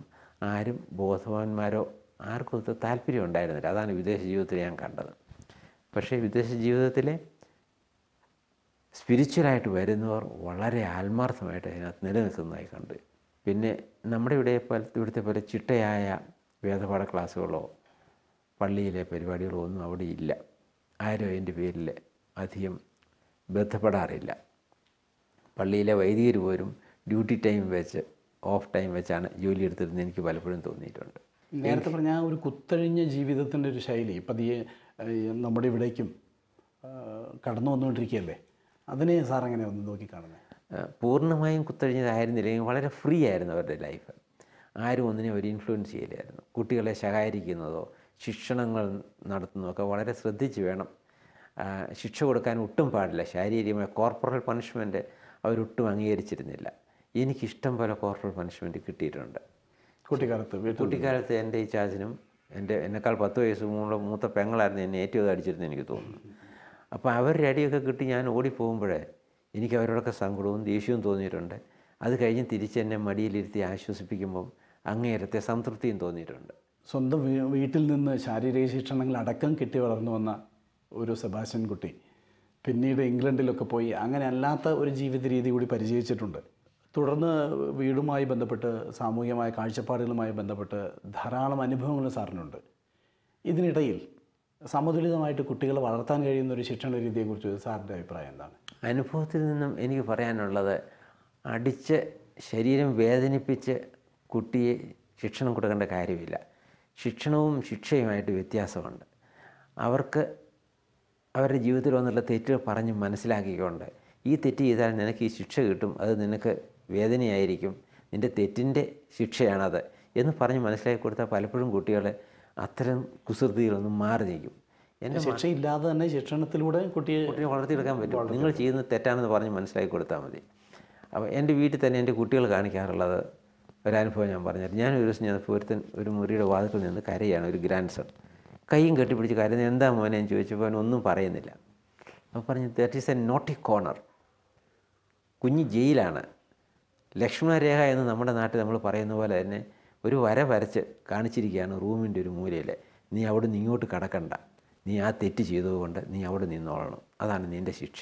ആരും ബോധവാന്മാരോ ആർക്കും ഒത്ത താല്പര്യം ഉണ്ടായിരുന്നില്ല. അതാണ് വിദേശ ജീവിതത്തിൽ ഞാൻ കണ്ടത്. പക്ഷേ വിദേശ ജീവിതത്തിലെ സ്പിരിച്വലായിട്ട് വരുന്നവർ വളരെ ആത്മാർത്ഥമായിട്ട് അതിനകത്ത് നിലനിൽക്കുന്നതായി കണ്ടു. പിന്നെ നമ്മുടെ ഇവിടുത്തെ പോലെ ചിട്ടയായ വേദപാഠ ക്ലാസ്സുകളോ പള്ളിയിലെ പരിപാടികളോ ഒന്നും അവിടെ ഇല്ല. ആരും അതിൻ്റെ പേരിൽ അധികം ബന്ധപ്പെടാറില്ല. പള്ളിയിലെ വൈദികർ പോലും duty time which of time വെച്ചാണ് ജോലി എടുത്തിരുന്നത് എനിക്ക് പലപ്പോഴും തോന്നിയിട്ടുണ്ട്. നേരത്തെ പറഞ്ഞ ആ ഒരു കുത്തഴിഞ്ഞ ജീവിതത്തിൻ്റെ ഒരു ശൈലി പതിയെ നമ്മുടെ ഇവിടേക്കും കടന്നു വന്നുകൊണ്ടിരിക്കുകയല്ലേ, അതിനെ സാർ എങ്ങനെ ഒന്ന് നോക്കിക്കാണുന്നത്? പൂർണ്ണമായും കുത്തഴിഞ്ഞതായിരുന്നില്ലെങ്കിൽ വളരെ ഫ്രീ ആയിരുന്നു അവരുടെ ലൈഫ്. ആരും ഒന്നിനെ ഒരു ഇൻഫ്ലുവൻസ് ചെയ്യില്ലായിരുന്നു. കുട്ടികളെ ശകാരിക്കുന്നതോ ശിക്ഷണങ്ങൾ നടത്തുന്നതൊക്കെ വളരെ ശ്രദ്ധിച്ച് വേണം. ശിക്ഷ കൊടുക്കാൻ ഒട്ടും പാടില്ല. ശാരീരികമായ കോർപ്പറൽ പണിഷ്മെൻറ്റ് അവരൊട്ടും അംഗീകരിച്ചിരുന്നില്ല. എനിക്കിഷ്ടം പോലെ കോർപ്പറൽ പണിഷ്മെൻറ്റ് കിട്ടിയിട്ടുണ്ട് കുട്ടിക്കാലത്ത്. എൻ്റെ ഈ ചാച്ചനും എന്നെക്കാൾ 10 വയസ്സ് മൂത്ത പെങ്ങളായിരുന്നു എന്നെ ഏറ്റവും അടിച്ചിരുന്നത് എനിക്ക് തോന്നുന്നു. അപ്പോൾ അവരുടെ അടിയൊക്കെ കിട്ടി ഞാൻ ഓടിപ്പോകുമ്പോഴേ എനിക്ക് അവരോടൊക്കെ സങ്കടവും ദേഷ്യവും തോന്നിയിട്ടുണ്ട്. അത് കഴിഞ്ഞ് തിരിച്ച് എന്നെ മടിയിലിരുത്തി ആശ്വസിപ്പിക്കുമ്പം അങ്ങേയറ്റത്തെ സംതൃപ്തിയും തോന്നിയിട്ടുണ്ട്. സ്വന്തം വീട്ടിൽ നിന്ന് ശാരീരിക ശിക്ഷണങ്ങൾ അടക്കം കിട്ടി വളർന്നു വന്ന ഒരു സെബാസ്റ്റ്യൻ കുട്ടി പിന്നീട് ഇംഗ്ലണ്ടിലൊക്കെ പോയി അങ്ങനെ അല്ലാത്ത ഒരു ജീവിത രീതി കൂടി പരിചയിച്ചിട്ടുണ്ട്. തുടർന്ന് വീടുമായി ബന്ധപ്പെട്ട് സാമൂഹികമായ കാഴ്ചപ്പാടുകളുമായി ബന്ധപ്പെട്ട് ധാരാളം അനുഭവങ്ങൾ സാറിനുണ്ട്. ഇതിനിടയിൽ സമതുലിതമായിട്ട് കുട്ടികളെ വളർത്താൻ കഴിയുന്ന ഒരു ശിക്ഷണ രീതിയെക്കുറിച്ച് സാറിൻ്റെ അഭിപ്രായം എന്താണ്? അനുഭവത്തിൽ നിന്നും എനിക്ക് പറയാനുള്ളത്, അടിച്ച് ശരീരം വേദനിപ്പിച്ച് കുട്ടിയെ ശിക്ഷണം കൊടുക്കേണ്ട കാര്യമില്ല. ശിക്ഷണവും ശിക്ഷയുമായിട്ട് വ്യത്യാസമുണ്ട്. അവർക്ക് അവരുടെ ജീവിതത്തിൽ വന്നുള്ള തെറ്റുകൾ പറഞ്ഞ് മനസ്സിലാക്കിക്കൊണ്ട് ഈ തെറ്റ് ചെയ്താൽ നിനക്ക് ഈ ശിക്ഷ കിട്ടും, അത് നിനക്ക് വേദനയായിരിക്കും, നിൻ്റെ തെറ്റിൻ്റെ ശിക്ഷയാണത് എന്ന് പറഞ്ഞ് മനസ്സിലാക്കി കൊടുത്താൽ പലപ്പോഴും കുട്ടികൾ അത്തരം കുസൃതികളൊന്നും മാറി നിൽക്കും. എൻ്റെ ശിക്ഷയില്ലാതെ തന്നെ ശിക്ഷണത്തിലൂടെ കുട്ടിയെ വളർത്തിയെടുക്കാൻ പറ്റും. നിങ്ങൾ ചെയ്യുന്നത് തെറ്റാണെന്ന് പറഞ്ഞ് മനസ്സിലാക്കി കൊടുത്താൽ മതി. അപ്പോൾ എൻ്റെ വീട്ടിൽ തന്നെ എൻ്റെ കുട്ടികൾ കാണിക്കാറുള്ളത് ഒരനുഭവം ഞാൻ പറഞ്ഞത്. ഞാനൊരു ദിവസം ഒരു മുറിയുടെ വാതിൽക്കൽ നിന്ന് കരയാണ്. ഒരു ഗ്രാൻഡ് സൺ കൈയും കെട്ടിപ്പിടിച്ച് കരയുന്നത്, എന്താ മോനെ എന്ന് ചോദിച്ചപ്പോൾ അവൻ ഒന്നും പറയുന്നില്ല. അപ്പോൾ പറഞ്ഞു, that is A naughty corner. കുഞ്ഞ് ജയിലാണ്. ലക്ഷ്മണരേഖ എന്ന് നമ്മുടെ നാട്ടിൽ നമ്മൾ പറയുന്ന പോലെ തന്നെ ഒരു വര വരച്ച് കാണിച്ചിരിക്കുകയാണ് റൂമിൻ്റെ ഒരു മൂലയിൽ. നീ അവിടെ നിന്ന് ഇങ്ങോട്ട് കടക്കണ്ട, നീ ആ തെറ്റ് ചെയ്തതുകൊണ്ട് നീ അവിടെ നിന്നോളണം, അതാണ് നിൻ്റെ ശിക്ഷ.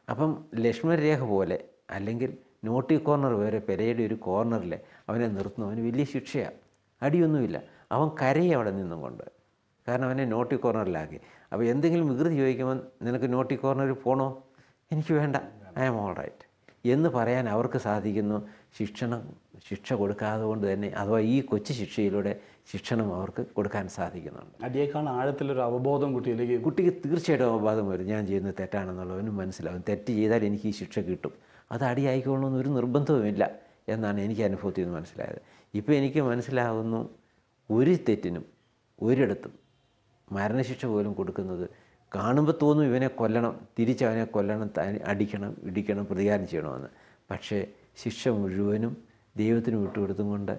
അപ്പം ലക്ഷ്മണരേഖ പോലെ അല്ലെങ്കിൽ നോട്ടി കോർണർ വരെ പെരയുടെ ഒരു കോർണറിൽ അവനെ നിർത്തുന്നു. അവന് വലിയ ശിക്ഷയാണ്, അടിയൊന്നുമില്ല. അവൻ കരയും അവിടെ നിന്നും കൊണ്ട്, കാരണം അവനെ നോട്ടി കോർണറിലാക്കി. അപ്പോൾ എന്തെങ്കിലും വികൃതി ചോദിക്കുമ്പോൾ നിനക്ക് നോട്ടി കോർണറിൽ പോകണോ? എനിക്ക് വേണ്ട, ഐ ആം ഓൾ റൈറ്റ് എന്ന് പറയാൻ അവർക്ക് സാധിക്കുന്നു. ശിക്ഷ കൊടുക്കാതെ കൊണ്ട് തന്നെ, അഥവാ ഈ കൊച്ചു ശിക്ഷയിലൂടെ ശിക്ഷണം അവർക്ക് കൊടുക്കാൻ സാധിക്കുന്നുണ്ട്. അടിയേക്കാൾ ആഴത്തിലൊരു അവബോധം കുട്ടിക്ക് തീർച്ചയായിട്ടും അവബോധം വരും. ഞാൻ ചെയ്യുന്നത് തെറ്റാണെന്നുള്ളവനും മനസ്സിലാവും. തെറ്റ് ചെയ്താൽ എനിക്ക് ഈ ശിക്ഷ കിട്ടും, അത് അടിയായിക്കൊള്ളണമെന്നൊരു നിർബന്ധവുമില്ല എന്നാണ് എനിക്ക് അനുഭവത്തിൽ നിന്ന് മനസ്സിലായത്. ഇപ്പോൾ എനിക്ക് മനസ്സിലാകുന്നു, ഒരു തെറ്റിനും ഒരിടത്തും മരണശിക്ഷ പോലും കൊടുക്കുന്നത് കാണുമ്പോൾ തോന്നും ഇവനെ കൊല്ലണം, തിരിച്ചവനെ കൊല്ലണം, അടിക്കണം, ഇടിക്കണം, പ്രതികാരം ചെയ്യണമെന്ന്. പക്ഷേ ശിക്ഷ മുഴുവനും ദൈവത്തിന് വിട്ടുകൊടുത്തും കൊണ്ട്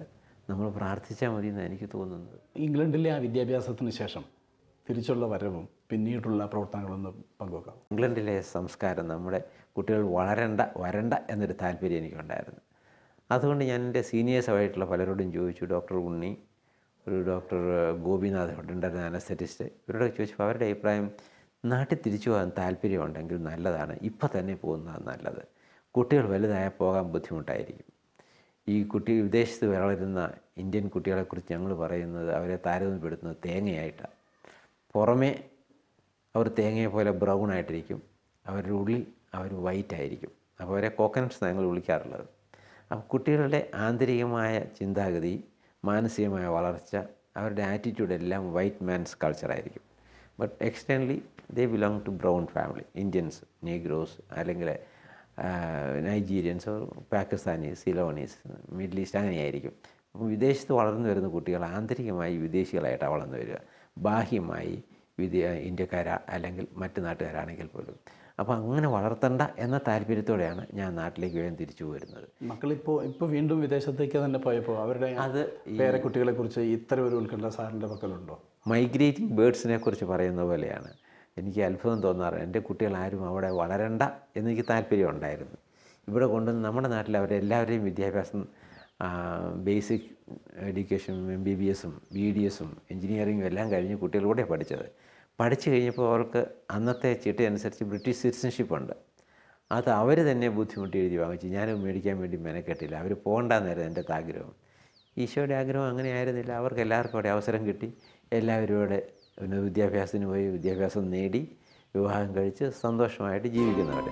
നമ്മൾ പ്രാർത്ഥിച്ചാൽ മതി എന്നാണ് എനിക്ക് തോന്നുന്നത്. ഇംഗ്ലണ്ടിലെ ആ വിദ്യാഭ്യാസത്തിന് ശേഷം തിരിച്ചുള്ള വരവും പിന്നീടുള്ള പ്രവർത്തനങ്ങളൊന്നും പങ്കുവെക്കാം. ഇംഗ്ലണ്ടിലെ സംസ്കാരം നമ്മുടെ കുട്ടികൾ വരണ്ട എന്നൊരു താല്പര്യം എനിക്കുണ്ടായിരുന്നു. അതുകൊണ്ട് ഞാൻ എൻ്റെ സീനിയേഴ്സായിട്ടുള്ള പലരോടും ചോദിച്ചു. ഡോക്ടർ ഉണ്ണി, ഒരു ഡോക്ടർ ഗോപിനാഥ് ഉണ്ടായിരുന്ന അനസ്തറ്റിസ്റ്റ്, ഇവരോടൊക്കെ ചോദിച്ചപ്പോൾ അവരുടെ അഭിപ്രായം നാട്ടിൽ തിരിച്ചു പോകാൻ താല്പര്യമുണ്ടെങ്കിൽ നല്ലതാണ്, ഇപ്പം തന്നെ പോകുന്നതാണ് നല്ലത്. കുട്ടികൾ വലുതായാൽ പോകാൻ ബുദ്ധിമുട്ടായിരിക്കും. ഈ വിദേശത്ത് വളരുന്ന ഇന്ത്യൻ കുട്ടികളെക്കുറിച്ച് ഞങ്ങൾ പറയുന്നത്, അവരെ താരതമ്യപ്പെടുത്തുന്നത് തേങ്ങയായിട്ടാണ്. പുറമേ അവർ തേങ്ങയെ പോലെ ബ്രൗൺ ആയിട്ടിരിക്കും, അവരുടെ ഉള്ളിൽ അവർ വൈറ്റ് ആയിരിക്കും. അപ്പോൾ അവരെ കോക്കനട്ട്സ് ഞങ്ങൾ വിളിക്കാറുള്ളത്. അപ്പോൾ കുട്ടികളുടെ ആന്തരികമായ ചിന്താഗതി, മാനസികമായ വളർച്ച, അവരുടെ ആറ്റിറ്റ്യൂഡ് എല്ലാം വൈറ്റ് മാൻസ് കൾച്ചറായിരിക്കും. But externally they belong to brown family, Indians, Negroes, അല്ലെങ്കിൽ Nigerians, Pakistanis, Ceylonese, middle east, അങ്ങനെയായിരിക്കും. അപ്പോൾ വിദേശത്ത് വളർന്നു വരുന്ന കുട്ടികൾ ആന്തരികമായി വിദേശികളായിട്ടാണ് വളർന്നു വരിക, ബാഹ്യമായി ഇന്ത്യക്കാരാ അല്ലെങ്കിൽ മറ്റ് നാട്ടുകാരാണെങ്കിൽ പോലും. അപ്പോൾ അങ്ങനെ വളർത്തണ്ട എന്ന താല്പര്യത്തോടെയാണ് ഞാൻ നാട്ടിലേക്ക് വേഗം തിരിച്ചു വരുന്നത്. മക്കളിപ്പോൾ വീണ്ടും വിദേശത്തേക്ക് തന്നെ പോയപ്പോൾ അവരുടെ അത് പേരക്കുട്ടികളെ കുറിച്ച് ഇത്തരം ഒരു ഉത്കണ്ഠ സാറിൻ്റെ പക്കലുണ്ടോ? മൈഗ്രേറ്റിംഗ് ബേഡ്സിനെ കുറിച്ച് പറയുന്ന പോലെയാണ് എനിക്ക് അത്ഭുതം തോന്നാറ്. എൻ്റെ കുട്ടികളാരും അവിടെ വളരണ്ട എന്നെനിക്ക് താല്പര്യം ഉണ്ടായിരുന്നു. ഇവിടെ കൊണ്ടുവന്ന് നമ്മുടെ നാട്ടിൽ അവരെല്ലാവരെയും വിദ്യാഭ്യാസം, ബേസിക് എഡ്യൂക്കേഷൻ, MBBS-ഉം BDS-ഉം എൻജിനീയറിങ്ങും എല്ലാം കഴിഞ്ഞ് കുട്ടികളിലൂടെ പഠിച്ചു കഴിഞ്ഞപ്പോൾ അവർക്ക് അന്നത്തെ ചിട്ട അനുസരിച്ച് ബ്രിട്ടീഷ് സിറ്റിസൺഷിപ്പ് ഉണ്ട്. അത് അവർ തന്നെ ബുദ്ധിമുട്ടി എഴുതി വാങ്ങിച്ചു. ഞാനും മേടിക്കാൻ വേണ്ടി മെനക്കെട്ടില്ല. അവർ പോകണ്ടെന്നായിരുന്നു എൻ്റെ ആഗ്രഹം. ഈശോയുടെ ആഗ്രഹം അങ്ങനെ ആയിരുന്നില്ല. അവർക്ക് എല്ലാവർക്കും അവിടെ അവസരം കിട്ടി. എല്ലാവരും ഇവിടെ വിദ്യാഭ്യാസത്തിന് പോയി, വിദ്യാഭ്യാസം നേടി, വിവാഹം കഴിച്ച് സന്തോഷമായിട്ട് ജീവിക്കുന്നവർ.